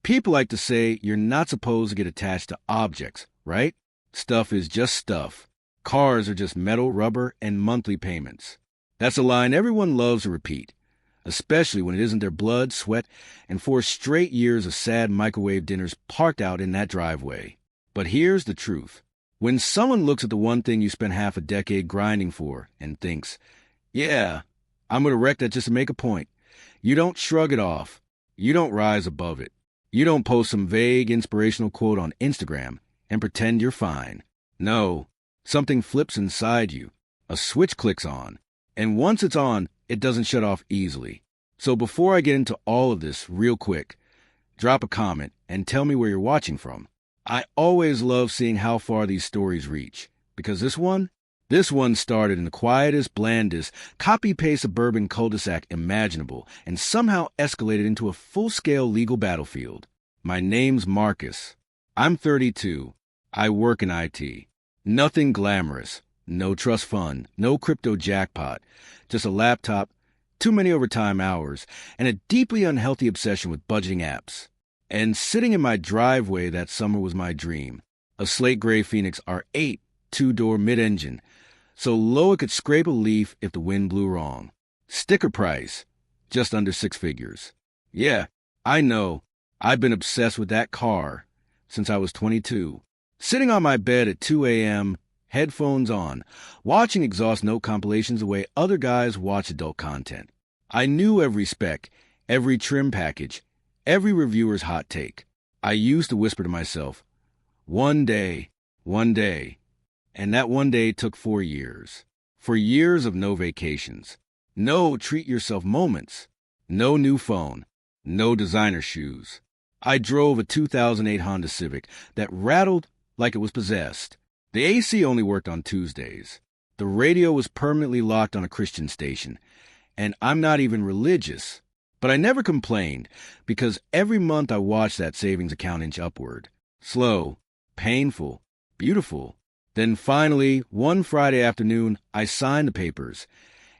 People like to say you're not supposed to get attached to objects, right? Stuff is just stuff. Cars are just metal, rubber, and monthly payments. That's a line everyone loves to repeat, especially when it isn't their blood, sweat, and 4 straight years of sad microwave dinners parked out in that driveway. But here's the truth. When someone looks at the one thing you spent half a decade grinding for and thinks, yeah, I'm going to wreck that just to make a point, you don't shrug it off. You don't rise above it. You don't post some vague inspirational quote on Instagram and pretend you're fine. No, something flips inside you. A switch clicks on. And once it's on, it doesn't shut off easily. So before I get into all of this real quick, drop a comment and tell me where you're watching from. I always love seeing how far these stories reach, because this one started in the quietest, blandest, copy-paste suburban cul-de-sac imaginable and somehow escalated into a full-scale legal battlefield. My name's Marcus. I'm 32. I work in IT. Nothing glamorous. No trust fund. No crypto jackpot. Just a laptop, too many overtime hours, and a deeply unhealthy obsession with budgeting apps. And sitting in my driveway that summer was my dream. A slate gray Phoenix R8, 2-door mid-engine, so low it could scrape a leaf if the wind blew wrong. Sticker price, just under 6 figures. Yeah, I know. I've been obsessed with that car since I was 22. Sitting on my bed at 2 a.m., headphones on, watching exhaust note compilations the way other guys watch adult content. I knew every spec, every trim package, every reviewer's hot take. I used to whisper to myself, one day, and that one day took 4 years. 4 years of no vacations, no treat-yourself moments, no new phone, no designer shoes. I drove a 2008 Honda Civic that rattled like it was possessed. The AC only worked on Tuesdays. The radio was permanently locked on a Christian station, and I'm not even religious. But I never complained, because every month I watched that savings account inch upward. Slow, painful, beautiful. Then finally, one Friday afternoon, I signed the papers,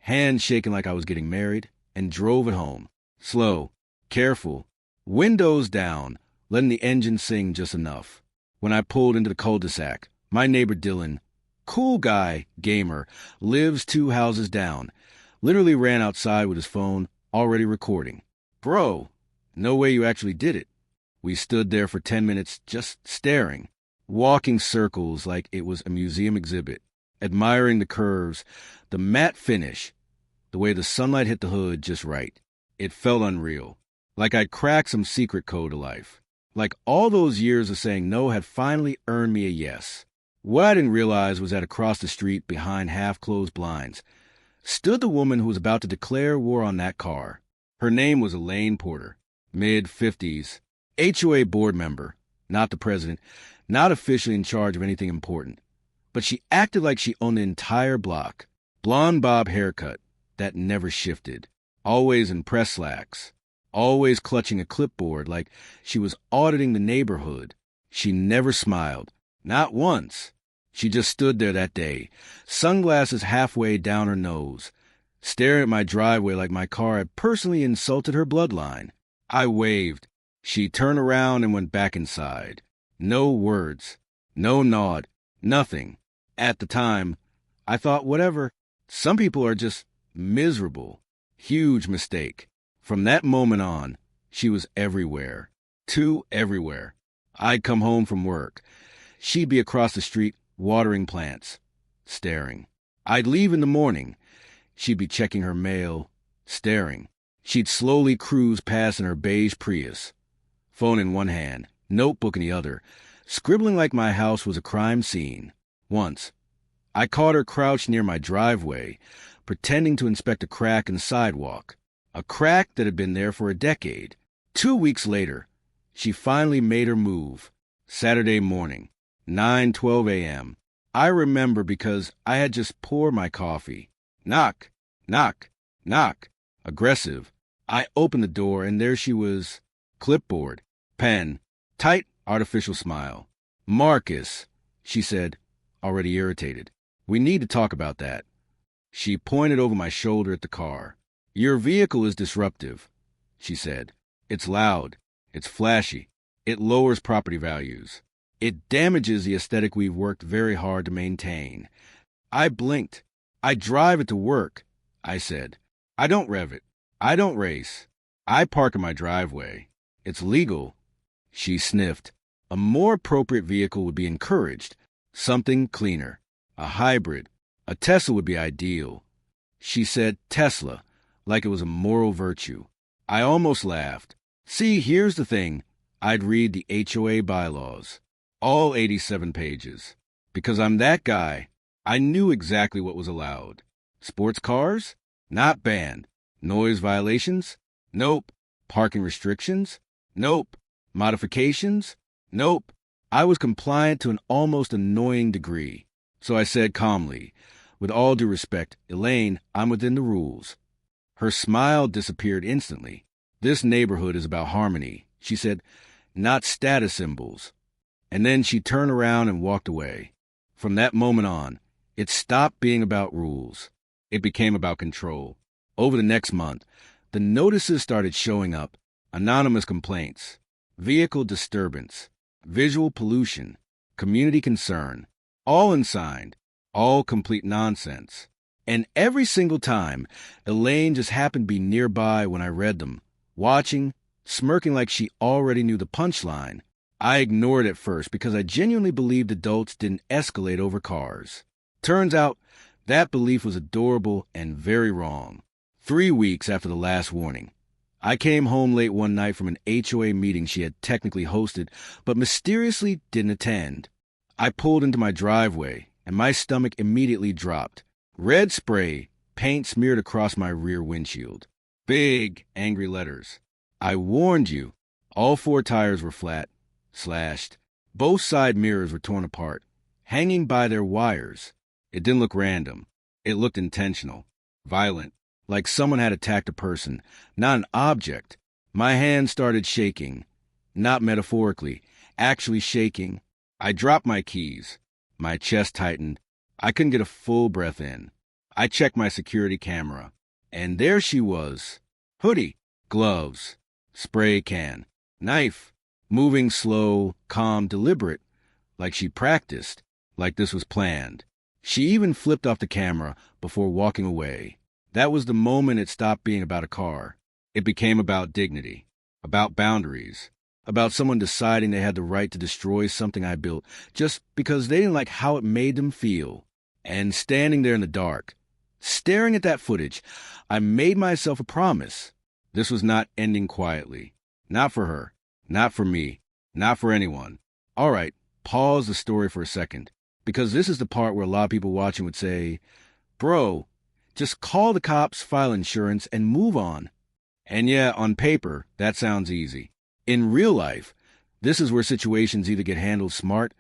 hands shaking like I was getting married, and drove it home. Slow, careful, windows down, letting the engine sing just enough. When I pulled into the cul-de-sac, my neighbor Dylan, cool guy, gamer, lives 2 houses down, literally ran outside with his phone, already recording. Bro, no way you actually did it. We stood there for 10 minutes just staring, walking circles like it was a museum exhibit, admiring the curves, the matte finish, the way the sunlight hit the hood just right. It felt unreal, like I'd cracked some secret code to life. Like all those years of saying no had finally earned me a yes. What I didn't realize was that across the street, behind half-closed blinds, stood the woman who was about to declare war on that car. Her name was Elaine Porter, mid-50s, HOA board member, not the president, not officially in charge of anything important. But she acted like she owned the entire block. Blonde bob haircut that never shifted, always in press slacks, always clutching a clipboard like she was auditing the neighborhood. She never smiled, not once. She just stood there that day, sunglasses halfway down her nose, staring at my driveway like my car had personally insulted her bloodline. I waved. She turned around and went back inside. No words, no nod, nothing. At the time, I thought, whatever. Some people are just miserable. Huge mistake. From that moment on, she was everywhere. Too everywhere. I'd come home from work. She'd be across the street watering plants, staring. I'd leave in the morning. She'd be checking her mail, staring. She'd slowly cruise past in her beige Prius, phone in one hand, notebook in the other, scribbling like my house was a crime scene. Once, I caught her crouched near my driveway, pretending to inspect a crack in the sidewalk, a crack that had been there for a decade. 2 weeks later, she finally made her move. Saturday morning, 9:12 a.m. I remember because I had just poured my coffee. Knock, knock, knock. Aggressive. I opened the door, and there she was. Clipboard, pen, tight, artificial smile. Marcus, she said, already irritated. We need to talk about that. She pointed over my shoulder at the car. Your vehicle is disruptive, she said. It's loud. It's flashy. It lowers property values. It damages the aesthetic we've worked very hard to maintain. I blinked. I drive it to work, I said. I don't rev it. I don't race. I park in my driveway. It's legal. She sniffed. A more appropriate vehicle would be encouraged. Something cleaner. A hybrid. A Tesla would be ideal. She said Tesla, like it was a moral virtue. I almost laughed. See, here's the thing. I'd read the HOA bylaws. All 87 pages. Because I'm that guy, I knew exactly what was allowed. Sports cars? Not banned. Noise violations? Nope. Parking restrictions? Nope. Modifications? Nope. I was compliant to an almost annoying degree. So I said calmly, with all due respect, Elaine, I'm within the rules. Her smile disappeared instantly. This neighborhood is about harmony, she said, not status symbols. And then she turned around and walked away. From that moment on, it stopped being about rules. It became about control. Over the next month, the notices started showing up. Anonymous complaints, vehicle disturbance, visual pollution, community concern, all unsigned, all complete nonsense. And every single time, Elaine just happened to be nearby when I read them, watching, smirking like she already knew the punchline. I ignored it at first because I genuinely believed adults didn't escalate over cars. Turns out, that belief was adorable and very wrong. 3 weeks after the last warning, I came home late one night from an HOA meeting she had technically hosted, but mysteriously didn't attend. I pulled into my driveway, and my stomach immediately dropped. Red spray, paint smeared across my rear windshield. Big, angry letters. I warned you. All 4 tires were flat, slashed. Both side mirrors were torn apart, hanging by their wires. It didn't look random. It looked intentional, violent, like someone had attacked a person, not an object. My hands started shaking, not metaphorically, actually shaking. I dropped my keys. My chest tightened. I couldn't get a full breath in. I checked my security camera, and there she was. Hoodie, gloves, spray can, knife, moving slow, calm, deliberate, like she practiced, like this was planned. She even flipped off the camera before walking away. That was the moment it stopped being about a car. It became about dignity, about boundaries, about someone deciding they had the right to destroy something I built just because they didn't like how it made them feel. And standing there in the dark, staring at that footage, I made myself a promise. This was not ending quietly. Not for her. Not for me. Not for anyone. All right, pause the story for a second, because this is the part where a lot of people watching would say, bro, just call the cops, file insurance, and move on. And yeah, on paper, that sounds easy. In real life, this is where situations either get handled smart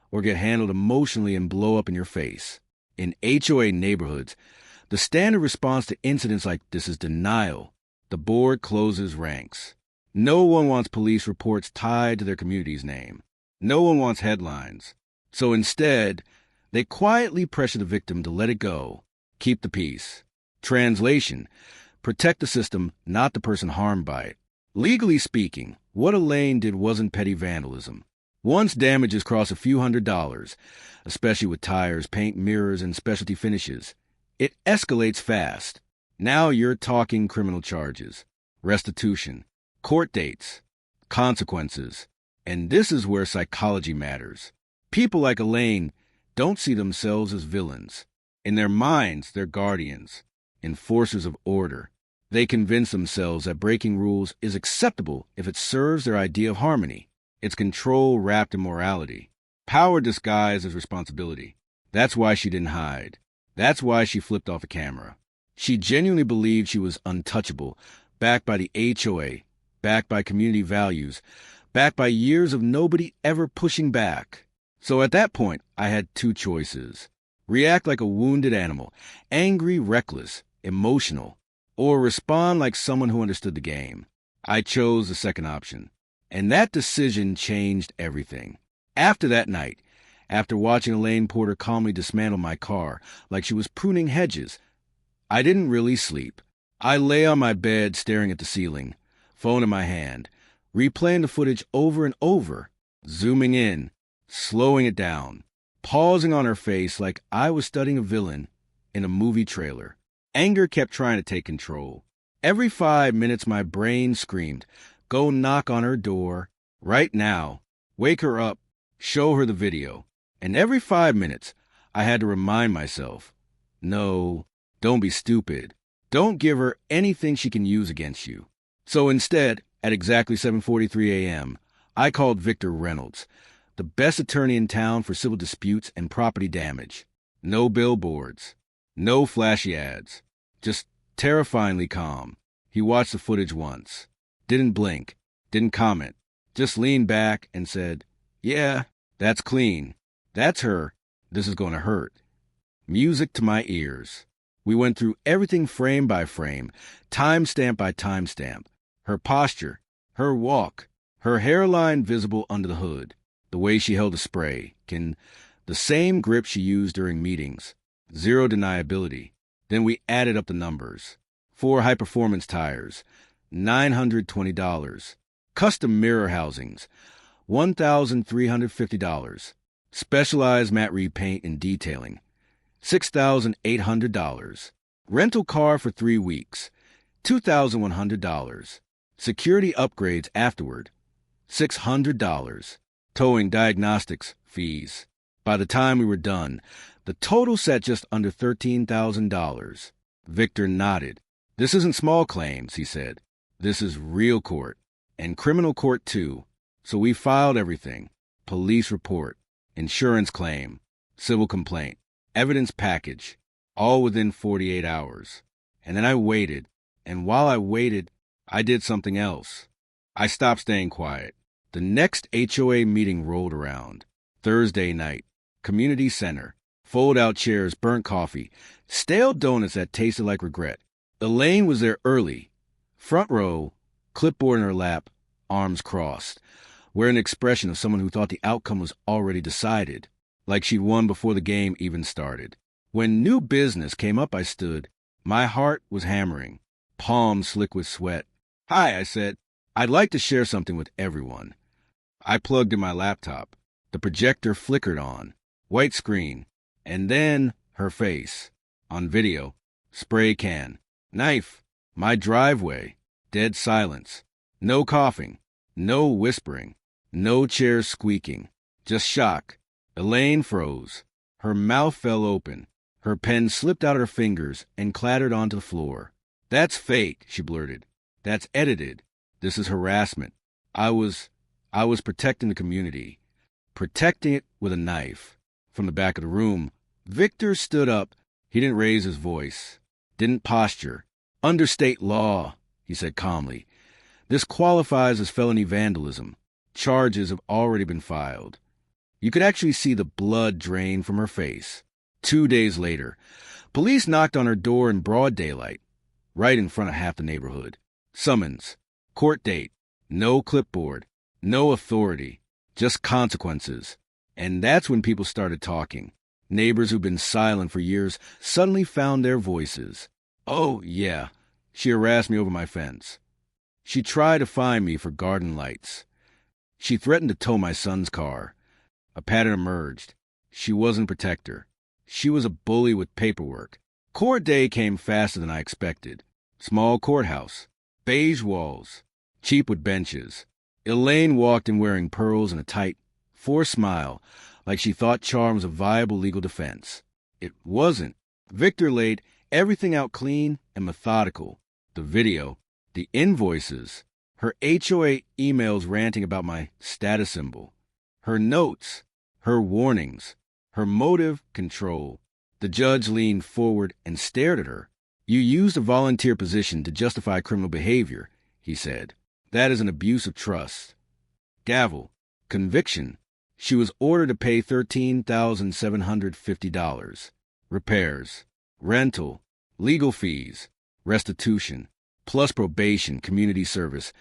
or get handled emotionally and blow up in your face. In HOA neighborhoods, the standard response to incidents like this is denial. The board closes ranks. No one wants police reports tied to their community's name. No one wants headlines. So instead, they quietly pressure the victim to let it go. Keep the peace. Translation: protect the system, not the person harmed by it. Legally speaking, what Elaine did wasn't petty vandalism. Once damages cross a few $100s, especially with tires, paint, mirrors, and specialty finishes, it escalates fast. Now you're talking criminal charges, restitution, court dates, consequences. And this is where psychology matters. People like Elaine don't see themselves as villains. In their minds, they're guardians, enforcers of order. They convince themselves that breaking rules is acceptable if it serves their idea of harmony. It's control wrapped in morality. Power disguised as responsibility. That's why she didn't hide. That's why she flipped off the camera. She genuinely believed she was untouchable, backed by the HOA, backed by community values, backed by years of nobody ever pushing back. So at that point, I had 2 choices. React like a wounded animal, angry, reckless, emotional, or respond like someone who understood the game. I chose the second option. And that decision changed everything. After that night, after watching Elaine Porter calmly dismantle my car like she was pruning hedges, I didn't really sleep. I lay on my bed staring at the ceiling, phone in my hand, replaying the footage over and over, zooming in, slowing it down, pausing on her face like I was studying a villain in a movie trailer. Anger kept trying to take control. Every 5 minutes, my brain screamed, "Go knock on her door, right now. Wake her up. Show her the video." And every 5 minutes, I had to remind myself, "No, don't be stupid. Don't give her anything she can use against you." So instead, at exactly 7:43 a.m., I called Victor Reynolds, the best attorney in town for civil disputes and property damage. No billboards, no flashy ads, just terrifyingly calm. He watched the footage once, didn't blink, didn't comment, just leaned back and said, "Yeah, that's clean. That's her. This is going to hurt." Music to my ears. We went through everything frame by frame, timestamp by timestamp. Her posture, her walk, her hairline visible under the hood, the way she held a spray, the same grip she used during meetings, zero deniability. Then we added up the numbers. 4 high-performance tires, $920. Custom mirror housings, $1,350. Specialized matte repaint and detailing, $6,800. Rental car for 3 weeks, $2,100. Security upgrades afterward, $600. Towing diagnostics fees. By the time we were done, the total sat just under $13,000. Victor nodded. "This isn't small claims," he said. "This is real court. And criminal court, too. So we filed everything. Police report, insurance claim, civil complaint, evidence package, all within 48 hours. And then I waited. And while I waited, I did something else. I stopped staying quiet. The next HOA meeting rolled around. Thursday night. Community center. Fold-out chairs, burnt coffee, stale donuts that tasted like regret. Elaine was there early. Front row, clipboard in her lap, arms crossed, wearing an expression of someone who thought the outcome was already decided, like she'd won before the game even started. When new business came up, I stood. My heart was hammering, palms slick with sweat. "Hi," I said. "I'd like to share something with everyone." I plugged in my laptop. The projector flickered on. White screen. And then her face. On video. Spray can. Knife. My driveway. Dead silence. No coughing. No whispering. No chairs squeaking. Just shock. Elaine froze. Her mouth fell open. Her pen slipped out of her fingers and clattered onto the floor. "That's fake," she blurted. "That's edited. This is harassment. I was protecting the community. Protecting it with a knife." From the back of the room, Victor stood up. He didn't raise his voice. Didn't posture. "Under state law," he said calmly, "this qualifies as felony vandalism. Charges have already been filed." You could actually see the blood drain from her face. 2 days later, police knocked on her door in broad daylight, right in front of half the neighborhood. Summons. Court date. No clipboard. No authority. Just consequences. And that's when people started talking. Neighbors who'd been silent for years suddenly found their voices. "Oh, yeah, she harassed me over my fence. She tried to fine me for garden lights. She threatened to tow my son's car." A pattern emerged. She wasn't a protector. She was a bully with paperwork. Court day came faster than I expected. Small courthouse. Beige walls. Cheap wood benches. Elaine walked in wearing pearls and a tight, forced smile, like she thought charm was a viable legal defense. It wasn't. Victor laid everything out clean and methodical. The video, the invoices, her HOA emails ranting about my status symbol, her notes, her warnings, her motive control. The judge leaned forward and stared at her. "You used a volunteer position to justify criminal behavior," he said. "That is an abuse of trust." Gavel. Conviction. She was ordered to pay $13,750. Repairs. Rental. Legal fees. Restitution. Plus probation, community service.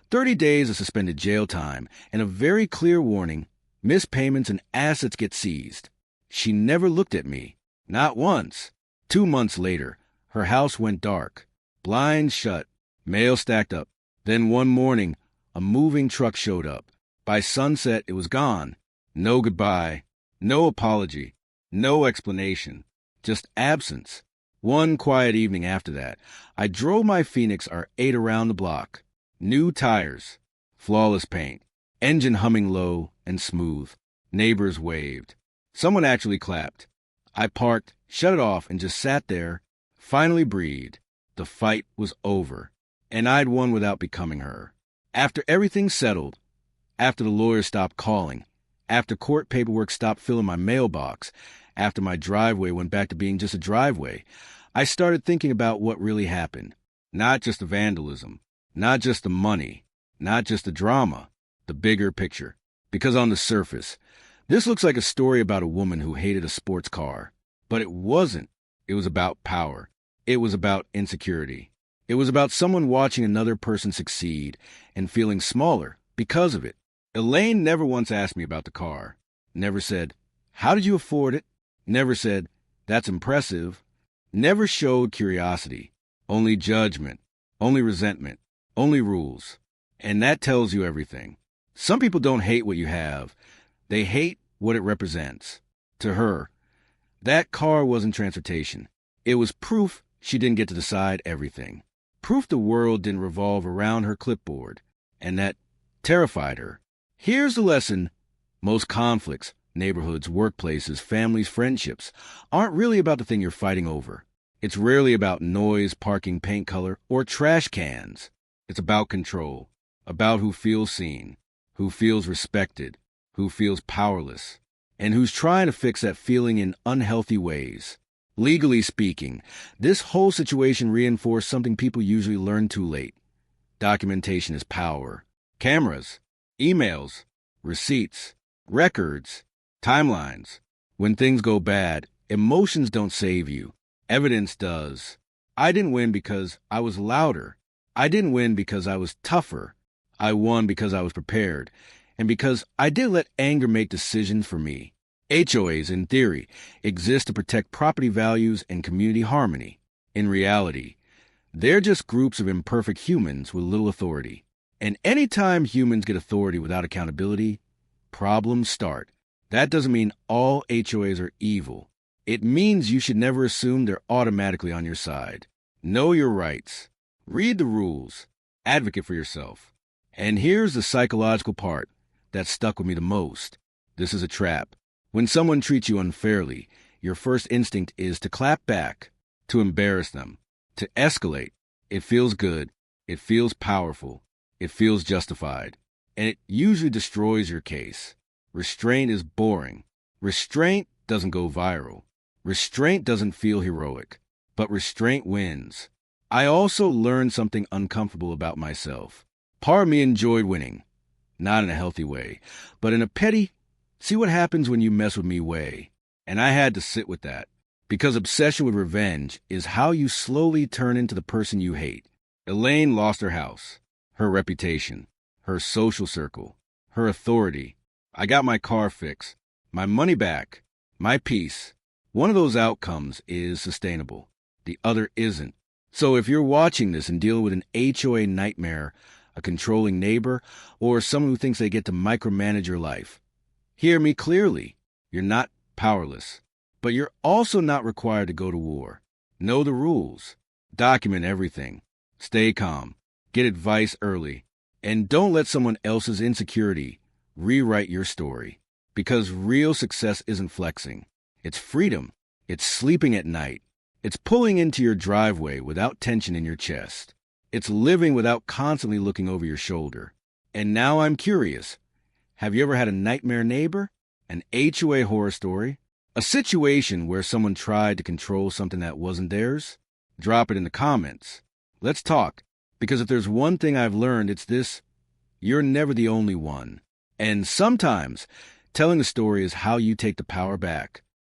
30 days of suspended jail time, and a very clear warning: missed payments and assets get seized. She never looked at me. Not once. 2 months later, her house went dark. Blinds shut. Mail stacked up. Then one morning, a moving truck showed up. By sunset, it was gone. No goodbye, no apology, no explanation, just absence. One quiet evening after that, I drove my Phoenix R8 around the block. New tires, flawless paint, engine humming low and smooth. Neighbors waved. Someone actually clapped. I parked, shut it off, and just sat there, finally breathed. The fight was over, and I'd won without becoming her. After everything settled, after the lawyer stopped calling, after court paperwork stopped filling my mailbox, after my driveway went back to being just a driveway, I started thinking about what really happened. Not just the vandalism, not just the money, not just the drama, the bigger picture. Because on the surface, this looks like a story about a woman who hated a sports car. But it wasn't. It was about power. It was about insecurity. It was about someone watching another person succeed and feeling smaller because of it. Elaine never once asked me about the car. Never said, "How did you afford it?" Never said, "That's impressive." Never showed curiosity. Only judgment. Only resentment. Only rules. And that tells you everything. Some people don't hate what you have. They hate what it represents. To her, that car wasn't transportation. It was proof she didn't get to decide everything. Proof the world didn't revolve around her clipboard. And that terrified her. Here's the lesson. Most conflicts, neighborhoods, workplaces, families, friendships, aren't really about the thing you're fighting over. It's rarely about noise, parking, paint color, or trash cans. It's about control. About who feels seen, who feels respected, who feels powerless, and who's trying to fix that feeling in unhealthy ways. Legally speaking, this whole situation reinforced something people usually learn too late. Documentation is power. Cameras, emails, receipts, records, timelines. When things go bad, emotions don't save you. Evidence does. I didn't win because I was louder. I didn't win because I was tougher. I won because I was prepared, and because I didn't let anger make decisions for me. HOAs, in theory, exist to protect property values and community harmony. In reality, they're just groups of imperfect humans with little authority. And anytime humans get authority without accountability, problems start. That doesn't mean all HOAs are evil. It means you should never assume they're automatically on your side. Know your rights. Read the rules. Advocate for yourself. And here's the psychological part that stuck with me the most. This is a trap. When someone treats you unfairly, your first instinct is to clap back, to embarrass them, to escalate. It feels good. It feels powerful. It feels justified. And it usually destroys your case. Restraint is boring. Restraint doesn't go viral. Restraint doesn't feel heroic. But restraint wins. I also learned something uncomfortable about myself. Part of me enjoyed winning. Not in a healthy way, but in a petty, see what happens when you mess with me way. And I had to sit with that. Because obsession with revenge is how you slowly turn into the person you hate. Elaine lost her house, her reputation, her social circle, her authority. I got my car fixed, my money back, my peace. One of those outcomes is sustainable. The other isn't. So if you're watching this and dealing with an HOA nightmare, a controlling neighbor, or someone who thinks they get to micromanage your life, hear me clearly. You're not powerless, but you're also not required to go to war. Know the rules. Document everything. Stay calm. Get advice early. And don't let someone else's insecurity rewrite your story. Because real success isn't flexing. It's freedom. It's sleeping at night. It's pulling into your driveway without tension in your chest. It's living without constantly looking over your shoulder. And now I'm curious. Have you ever had a nightmare neighbor? An HOA horror story? A situation where someone tried to control something that wasn't theirs? Drop it in the comments. Let's talk. Because if there's one thing I've learned, it's this. You're never the only one. And sometimes, telling a story is how you take the power back.